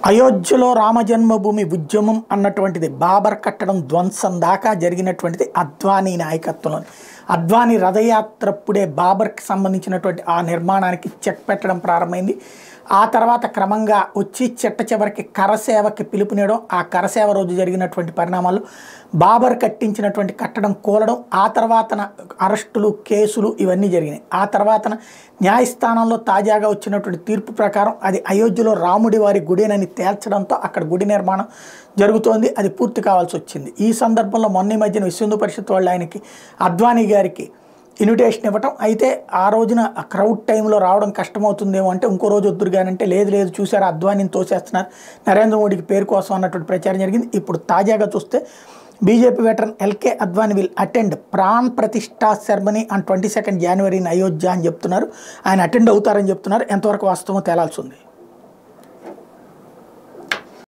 అయోధ్యలో రామజన్మభూమి ఉద్యమం అన్నటువంటిది బాబర్ కట్టడం ధ్వంసం దాకా జరిగినటువంటిది అద్వానీ నాయకత్వంలో. అద్వానీ రథయాత్రప్పుడే బాబర్కి సంబంధించినటువంటి ఆ నిర్మాణానికి చెక్ పెట్టడం ప్రారంభమైంది. ఆ తర్వాత క్రమంగా వచ్చి చిట్ట చివరికి కరసేవకి పిలుపునేయడం, ఆ కరసేవ రోజు జరిగినటువంటి పరిణామాలు బాబర్ కట్టించినటువంటి కట్టడం కూలడం, ఆ తర్వాతన అరెస్టులు కేసులు ఇవన్నీ జరిగినాయి. ఆ తర్వాతన న్యాయస్థానంలో తాజాగా వచ్చినటువంటి తీర్పు ప్రకారం అది అయోధ్యలో రాముడి వారి గుడేనని తేల్చడంతో అక్కడ గుడి నిర్మాణం జరుగుతోంది. అది పూర్తి కావాల్సి వచ్చింది. ఈ సందర్భంలో మొన్న మధ్యన విశ్వ హిందూ పరిషత్ వాళ్ళు ఆయనకి అద్వానీ గారికి ఇన్విటేషన్ ఇవ్వటం, అయితే ఆ రోజున క్రౌడ్ టైంలో రావడం కష్టమవుతుందేమో అంటే ఇంకో రోజు వద్దురు కానంటే లేదు చూసారా అద్వానీని తోసేస్తున్నారు నరేంద్ర మోడీకి పేరు కోసం అన్నటువంటి ప్రచారం జరిగింది. ఇప్పుడు తాజాగా చూస్తే BJP veteran L K Advani will attend Pran Pratishtha ceremony on 22 January in Ayodhya అని చెప్తున్నారు. ఆయన అటెండ్ అవుతారని చెప్తున్నారు. ఎంతవరకు వాస్తవమో తేలాల్సి ఉంది.